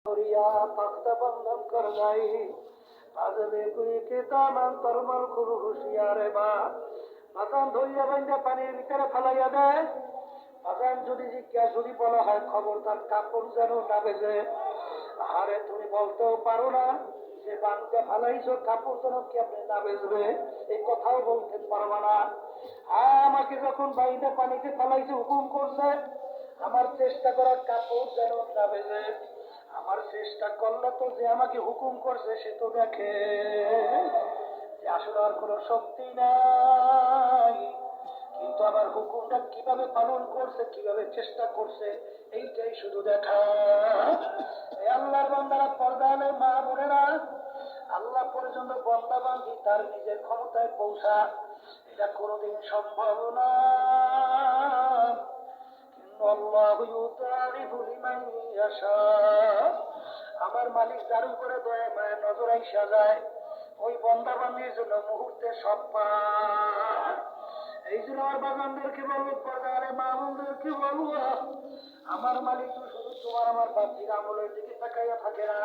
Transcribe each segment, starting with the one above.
रिया तख्त बंधन कर जाई आजबे कोई के दामन तरमल खुल हुशियारे बा মাথান ধইয়া বাইন্দা পানির ভিতরে ফেলাইয়া দেয়। মাথান যদি জিজ্ঞাসা যদি বলা হয় খবরদার কাপড় যেন না ভেজে, আরে তুমি বলতেও পারো না যে বান্ধে ফেলাইছো কাপড় যেন কেমনে না ভেজবে, এই কথাও বলতে পারবা না। আমাকে যখন বাইন্দা পানিতে ফেলাইছে হুকুম করছে আমার চেষ্টা করার কাপড় যেন না ভেজে, আমার চেষ্টা করলে তো যে আমাকে হুকুম করছে সে তো দেখে যে আসলে আর কোনো শক্তি নাই, কিন্তু আমার হুকুমটা কিভাবে পালন করছে কিভাবে চেষ্টা করছে এইটাই শুধু দেখা। আল্লাহর বান্দারা পর্দালে মা বোনেরা, আল্লাহ পর্যন্ত বন্দা বান্ধি তার নিজের ক্ষমতায় পৌঁছা এটা কোনোদিন সম্ভব না। আমার মালিক যার উপরে দয়া মায়া নজর আইসা যায় ওই বন্দা বান্দির জন্য মুহূর্তে সব পায়। এই জন্য আমার বাগানদেরকে বলবো, বাজারে মামুনদেরকে বলবো, আমার মালিক তো শুধু তোমার আমার বাহ্যিক আমলের দিকে তাকাইয়া থাকে না,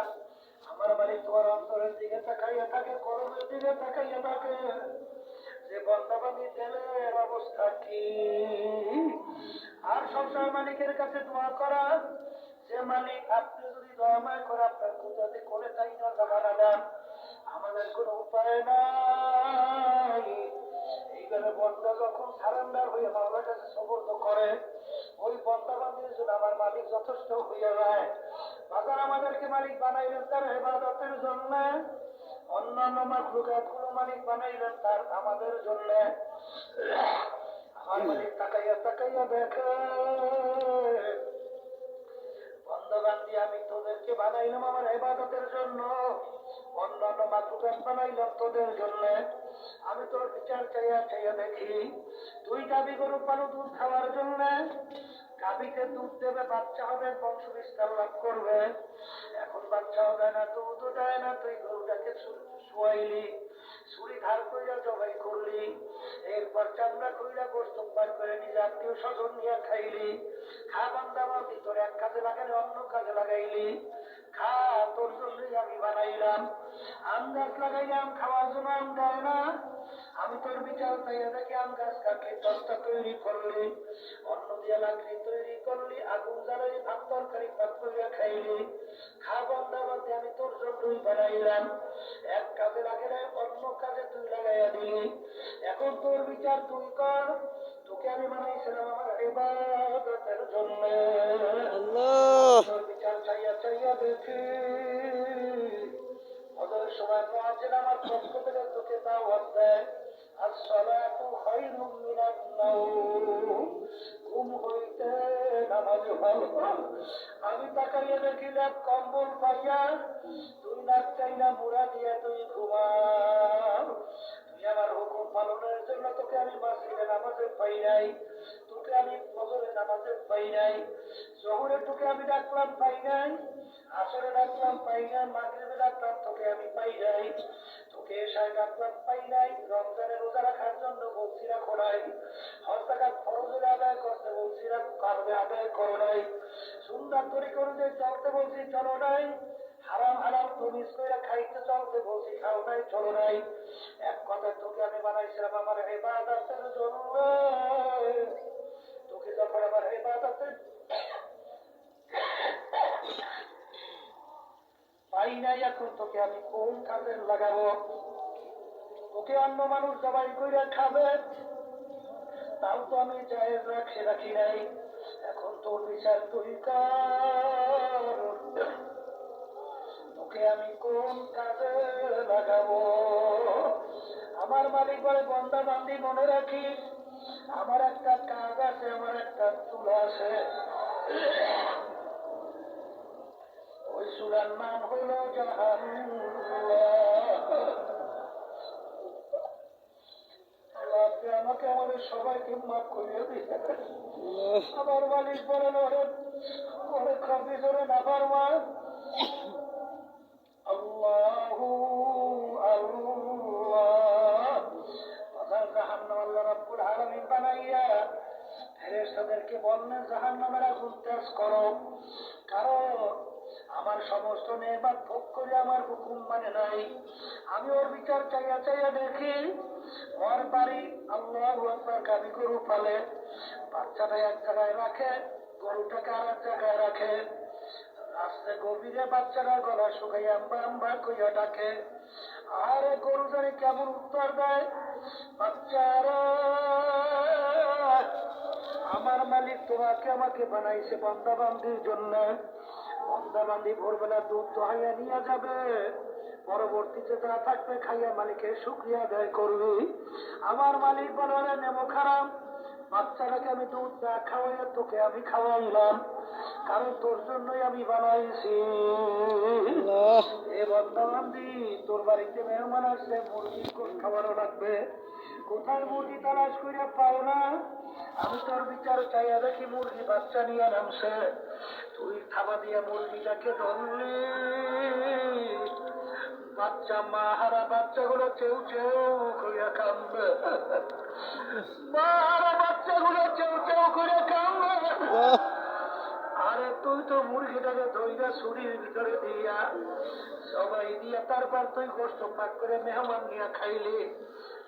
আমার মালিক তোমার অন্তরের দিকে তাকাইয়া থাকে, কলমের দিকে তাকাইয়া থাকে যে বন্দাবাদী তেলের অবস্থা কি। আর সবসময় মালিকের কাছে দোয়া করা যে মালিক আপনি যদি দয়াময় করে আপনার কুদরতে করে তাই না জামানা দেন, আমাদের কোনো উপায় নাই। এইভাবে বন্দা যখন সারেন্ডার হয়ে মাওলার কাছে সুপর্দ করে ওই বন্দাবান্দির জন্য আমার মালিক যথেষ্ট হইয়া যায়। বাজার আমাদেরকে মালিক বানাইলেন তার ইবাদতের জন্য, অন্যান্য মাখলুকাত গুলো মালিক বানাইলেন তার আমাদের জন্য। আমার মালিক তাকাইয়া তাকাইয়া দেখে বন্দাবান্দি আমি তোদেরকে বানাইলাম আমার ইবাদতের জন্য, অন্যান্য মাখলুকাত বানাইলাম তোদের জন্য। আমি তোর বিচার চাইয়া চাইয়া দেখি তুই গাভী গরু পালু দুধ খাওয়ার জন্য, গাভীকে দুধ দেবে বাচ্চা হবে বংশ বিস্তার লাভ করবে, এখন বাচ্চাও দেয় না দুধও দেয় না, তুই গরুটাকে শুয়াইলি, ছুরি ধার কইরা জবাই করলি, এরপর চামড়া কইরা গোস্ত পার করে নিজে আত্মীয় স্বজন নিয়ে খাইলি, খা বান্দাবার ভিতরে এক কাজে লাগালে অন্য কাজে লাগাইলি, খা তোর জন্যই আমি বানাইলাম। আম গাছ লাগাইলাম খাওয়ার জন্য আম দেয় না, আমি তোর বিচার চাইয়া দেখি আম গাছ কাটলি দশটা তৈরি করলি, অন্য দিয়া লাকড়ি তৈরি করলি, আগুন জ্বালাই ভাত তরকারি পাক করিয়া খাইলি, খা বন্দাবাদ আমি তোর জন্যই বানাইলাম। এক কাজে লাগে না অন্য কাজে তুই লাগাইয়া দিলি, এখন তোর বিচার তুই কর, তোকে আমি বানাইছিলাম আমার ইবাদতের জন্য। তোর বিচার চাইয়া চাইয়া দেখি ওদের সময় মুয়াজ্জিন আমার পক্ষ থেকে তোকে দাওয়াত দেয়, আসসালাতু খায়রুম মিনান নাওম, ঘুম হইতে নামাজ ভালো। আমি তাকাইয়া দেখিলাম কম্বল পাইয়া তুই নাক চাইনা মুড়া দিয়া তুই ঘুমাও। তুই আমার হুকুম পালনের জন্য তোকে আমি মাসিরে নামাজে পাই নাই, তোকে আমি ফজরে নামাজে পাই নাই, জোহরে তোকে আমি ডাকলাম পাই নাই, আসরে ডাকলাম পাই নাই, মাগরিবে ডাকলাম তোকে আমি পাই নাই, তোকে এশায় ডাকলাম পাই নাই, রমজানে রোজা রাখার জন্য বলছি রাখো নাই, হজ টাকা ফরজের আদায় করতে বলছি কারণে আদায় করো নাই, সুন্দর তরিক অনুযায়ী চলতে বলছি চলো নাই, হারাম হারাম তমিজ করে খাইতে চলতে বলছি খাও নাই চলো নাই। এক কথায় তোকে আমি বানাইছিলাম আমার ইবাদতের জন্য, তোকে যখন আমার ইবাদতের পাই নাই এখন তোকে আমি কোন কাজে লাগাবো। তোকে অন্য মানুষ জবাই করে খাবে তাও তো আমি জায়েজ রাখি নাই, এখন তোর বিচার তুই কর, তোকে আমি কোন কাজে লাগাবো। আমার মালিক বলে বন্দা বান্দি মনে রাখিস আমার একটা কাজ আছে, আমার একটা চুলা আছে, ওই চুলার নাম হইল আমাকে আমাদের সবাইকে মাফ করিয়ে দিবে। আমার মালিক বলেন ওরে খাবি ধরে না পারবা আল্লাহু আল্লাহ। জাহান্নাম আল্লাহ রাব্বুল আলামিন বানাইয়া ফেরেশতাদেরকে বললেন জাহান্নামের আগুন তেজ করো, কারণ আমার সমস্ত নেয়ামত ভোগ করে আমার হুকুম মানে নাই। আমি ওর বিচার চাইয়া চাইয়া দেখি ওর বাড়ি আল্লাহু আকবার গাবি গরু পালে, বাচ্চাটা এক জায়গায় রাখে, গরুটাকে আর এক জায়গায় রাখে। রাস্তায় গভীরে বাচ্চারা গলা শুকাইয়া আম্বা আম্বা কইয়া ডাকে। আর গরু জানি কেমন উত্তর দেয়, বাচ্চারা আমার মালিক তোমাকে আমাকে বানাইছে বান্দাবান্দির জন্য। বান্দাবান্দি ভোরবেলা দুধ দোহাইয়া নিয়ে যাবে, পরবর্তীতে যা থাকবে খাইয়া মালিকের শুকরিয়া আদায় করবি। আমার মালিক বলে নেমো খারাপ, বাচ্চাটাকে আমি দুধ না খাওয়াইয়া তোকে আমি খাওয়াইলাম, কারণ তোর জন্যই আমি বানাইছি। এ বান্দাবান্দি তোর বাড়িতে মেহমান আসলে মুরগি খাওয়ানো লাগবে, কোথায় মুরগি তালাশ করে পাও না। আমি তোর বিচার চাইয়া দেখি মুরগি বাচ্চা নিয়ে নামছে, তুই থাবা দিয়ে মুরগিটাকে ধরলি, বাচ্চা মা হারা বাচ্চাগুলো চেউ চেউ করে কামবে, মা হারা বাচ্চাগুলো চেউ চেউ করে কামবে। আরে তুই তো মুরগিটাকে ধইরা ছুরির ভিতরে দিয়া সবাই দিয়া তারপর তুই গোস্ত পাক করে মেহমান নিয়ে খাইলি।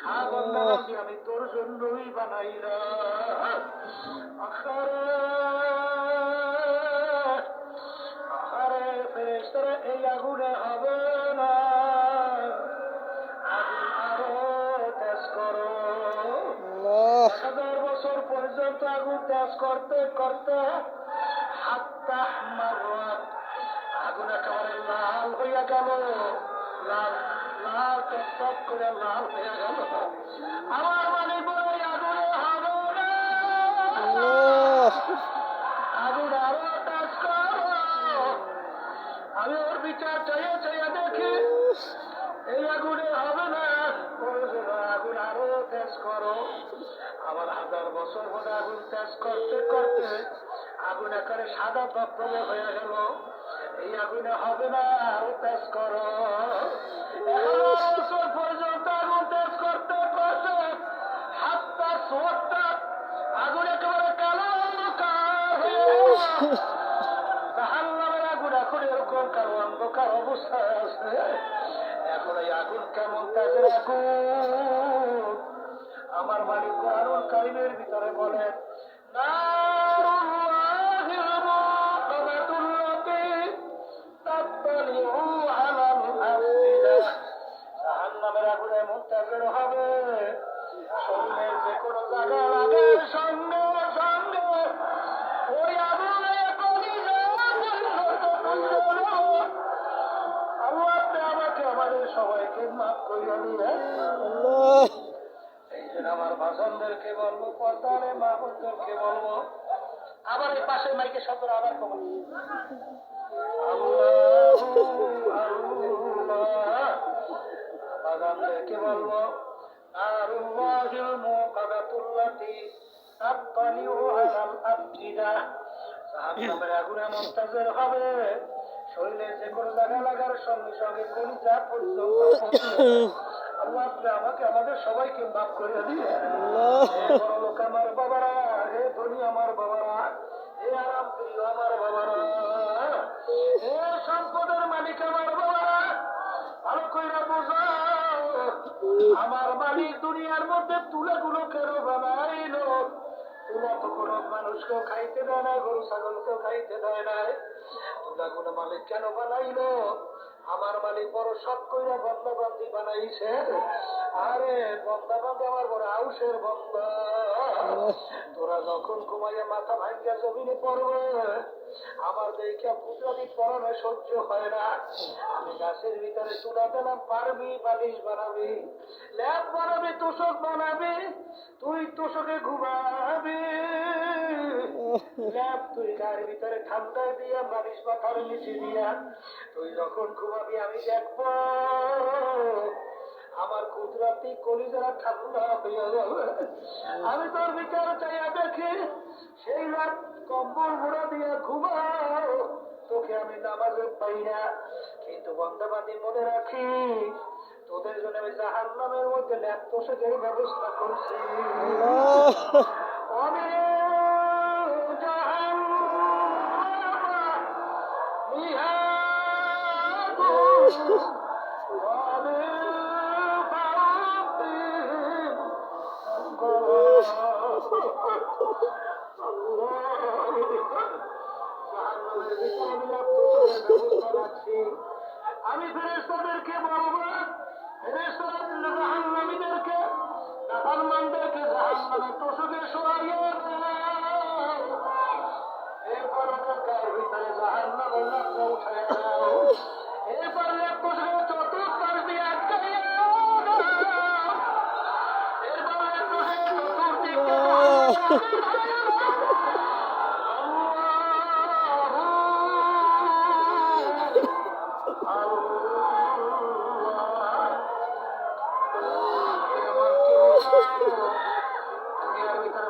খা বন্দাবান্দি আমি তোর জন্যই বানাইলাম। আরে ফেরেশতারা এই আগুনে হবে না, আগুন আরো তেজ করো। 1000 বছর পর্যন্ত আগুন তেজ করতে করতে হাত্তা মারওয়াত আগুন একেবারে লাল হইয়া গেল, লাল লাল টক করে লাল হইয়া গেল। আমার মানে বলে আগুনে হবে না, আগুন আরো তেজ করো। আমি ওর বিচার চাইয়া চাইয়া দেখি এই আগুনে হবে না, আগুন আরো তেজ করো। আবার 1000 বছর পরে আগুন তেজ করতে করতে আগুন একেবারে সাদা টকটকে হয়ে গেল। এই আগুনে হবে না, আরো তেজ করো। 11 বছর পর্যন্ত আগুন তেজ করতে করতে হাতটা সোটটা আগুন একেবারে কালো হয়ে গেল। জাহান্নামের আগুন এখন এরকম কালো অন্ধকার অবস্থায় আছে। এখন এই আগুন কেমন তেজের আগুন। আমার মালিক কোরআনুল কারীমের ভিতরে বলেন, নারুল্লাহিল মুকাদাতুল্লাতী তাত্তালিউ আলাল আফইদা। জাহান্নামের আগুন এমন তেজের হবে, শরীরের যে কোনো জায়গা লাগার সঙ্গে সঙ্গে ওই আগুনে কলিজা আল্লাহ আপনি আমাকে আমাদের সবাইকে মাফ করিয়া দিলেন। এই জন্য আমার ভাষণদেরকে বলবো, পর্দারে মা বোনদেরকে বলবো, আবার এই পাশে মাইকে শব্দ আবার খবর বাগানদেরকে বলবো, নারুল্লাহিল মুকাদাতুল্লাতী তাত্তালিউ আলাল আফইদা। জাহান্নামের আগুন এমন তেজের হবে, শরীরের যে কোনো জায়গা লাগার সঙ্গে সঙ্গে কলিজা পর্যন্ত। আল্লাহ আপনি আমাকে আমাদের সবাইকে মাফ করে দিয়ে। বড় লোক আমার বাবারা, হে ধনী আমার বাবারা, হে আরাম প্রিয় আমার বাবারা, হে সম্পদের মালিক আমার বাবারা, ভালো কইরা বোঝাও আমার মালিক দুনিয়ার মধ্যে তুলাগুলো কেন বানাইলো। তুলা তো কোনো মানুষকেও খাইতে দেয় না, গরু ছাগলকেও খাইতে দেয় না। তুলাগুলো মালিক কেন বানাইলো? আমার মালিক বড় সৎ কইরা বন্দাবান্দি বানাইছে। আরে বন্দাবান্দি আমার বড় আউসের বন্দা। তোরা যখন ঘুমাইয়া মাথা ভাঙ্গিয়া জমিনে পড়বে, আমার দেখিয়া কুদরতি পরনে সহ্য হয় না। আমি গাছের ভিতরে তুলা দিলাম, পারবি বালিশ বানাবি, ল্যাপ বানাবি, তোষক বানাবি, তুই তোষকে ঘুমাবি। ল্যাপ তুই গায়ের ভিতরে ঠান্ডা দিয়া, বালিশ মাথার নিচে দিয়া তুই যখন ঘুমাবি, আমি দেখবো আমার কুদরতি কলিজারা ঠান্ডা হইয়া যাবে। আমি তোর বিচার চাইয়া দেখি সেই রাত কম্বল মুড়া দিয়ে ঘুমাও, তোকে আমি নামাজে পাই না। কিন্তু বন্দাবাদী মনে রাখি, তোদের জন্য আমি জাহান্নামের মধ্যে ল্যাপ তোষকের ব্যবস্থা করছি। আমি জাহান্নামা আমি ফেরেশতাদেরকে বলবো, ফেরেশতারা জাহান্নামীদেরকে নাফরমানদেরকে জাহান্নামে তোষকে শোয়াইয়া দাও। এরপর ওদের গায়ের ভিতরে জাহান্নামের লাঠি উঠাইয়া দাও। এরপর তোষকে চতুর্পাশ দিয়ে আটকাইয়া দাও। এরপর তোষকে চতুর্দিক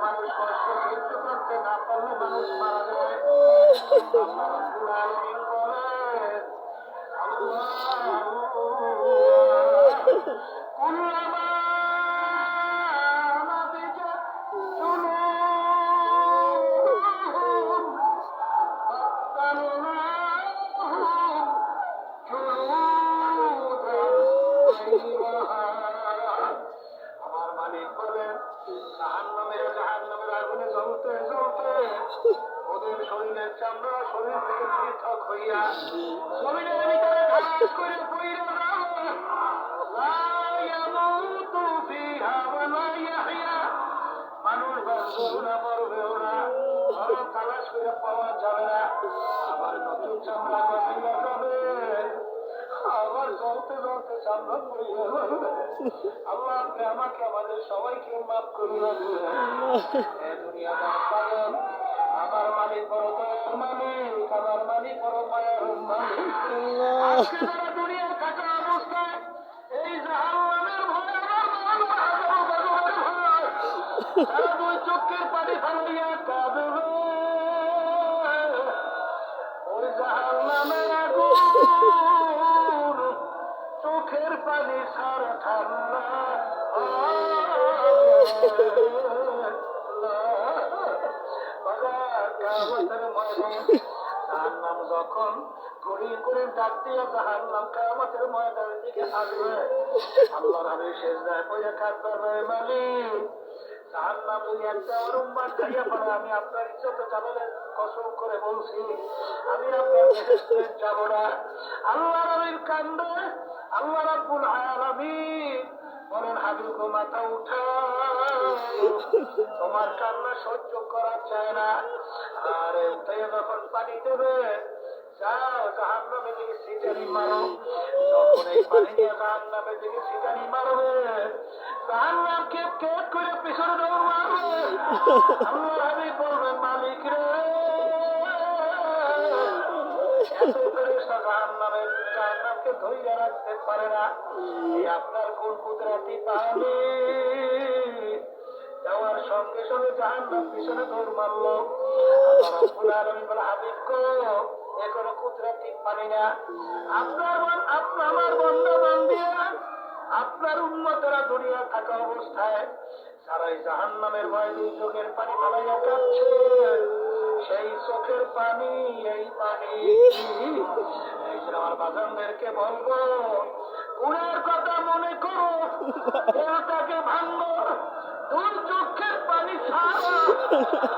মানুষ কষ্ট সহ্য করতে না পারলে মানুষ মারা যায়। আল্লাহ রাব্বুল আলামিন বলেন, কুল্লামা নাদিজাত জুলুদুহুম বাদদালনাহুম জুলুদান গায়রাহা। আমার মালিক বলেন, জাহান্নামের আগুনে জ্বলতে জ্বলতে ওদের শরীরের চামড়া শরীর থেকে পৃথক হইয়া জমিনের ভিতরে ধাস করে পইড়া যাবে। লা ইয়ামুতু ফিহা ওয়া লা ইয়াহইয়া। মানুষ বাঁচবেও না, মরবেও না, আরো তালাশ করে পাওয়া যাবে না। আবার নতুন চামড়া গজাইয়া যাবে, আবার জ্বলতে জ্বলতে চামড়া পড়িয়া যাবে। আল্লাহ আপনি আমাকে আমাদের সবাইকে মাফ করিয়া দিলেন। দুনিয়াদার পাগল, আমার মালিক বড় দয়ার মালিক, আমার মালিক বড় মায়ার মালিক। আজকে যারা দুনিয়ার থাকা অবস্থায় এই জাহান্নামের ভয়, আমার হাজারো গজবের ভয়, তারা দুই চোখের পানি ফেলাইয়া কাঁদবে। ওই জাহান্নামের আগুন চোখের পানি ছাড়া ঠান্ডা জাহান্নাম যখন ঘুরিয়ে করে ডাক দিয়ে জাহান্নাম কিয়ামতের ময়দানের দিকে আসবে, আল্লাহর হাবিব সেজদায় পড়ে কাঁদবে, মালিক জাহান্নাম যদি একটা আমার উম্মত খাইয়া পড়ে, আমি আপনার ইজ্জতে জালালের কসম করে বলছি আমি আপনার বেহেশতে যাব না। আল্লাহর হাবিব কান্দে, আল্লাহ রাব্বুল আলামিন বলেন, হাবিব গো মাথা উঠাও, তোমার কান্না সহ্য করা যায় না। আরে উঠে যখন পানি দেবে, যাও জাহান্নামের দিকে সিটানি মারো। যখন এই পানি নিয়ে জাহান্নামের দিকে সিটানি মারবে, জাহান্নাম কেপ কেপ করে পিছনে দৌড় মারবে। আল্লাহ হাবিব বলবেন, মালিক রে, এত ফেরেশতা জাহান্নামকে ধইরা রাখতে পারে না। এই আপনার কোন কুদরতি পানি যাওয়ার সঙ্গে সঙ্গে জাহান্নাম পিছনে দৌড় মারলো। আল্লাহ রাব্বুল আলামিন বলে, হাবিব গো, এ কোনো কুদরতি পানি না। আমার বান্দা বান্দিরা, আপনার উম্মতেরা দুনিয়া থাকা অবস্থায় সারাই জাহান্নামের ভয় দুই চোখের পানি ফালাইয়া কাঁদছে। সেই চোখের পানি, এই পানি এই যে আমার বাজানদেরকে বলবো, গুণের কথা মনে করো, দেহটাকে ভাঙবো, দুই চোখের পানি ছাড়া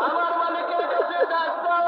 আমার মালিকের কাছে ডাক দাও।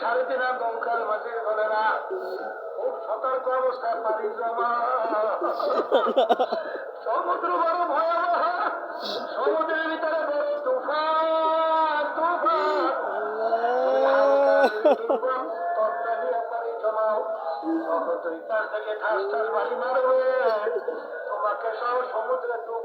সাড়ে তিন নৌকার মাঝে বলে না, খুব সতর্ক অবস্থায় পানি জমা। সমুদ্র বড় ভয়াবহ, সমুদ্রের ভিতরে বড় তুফান তুফান। পানি জমাও, দুই পাশ থেকে ঠাস ঠাস বাড়ি মারবে, তোমাকে সব সমুদ্রে ডুব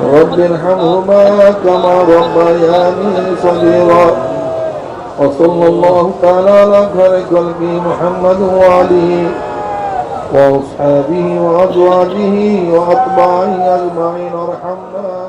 رب ارحمهما كما ربياني صغيرا وصلى الله تعالى على خير خلقه محمد وآله وأصحابه وأزواجه وأتباعه أجمعين ارحمنا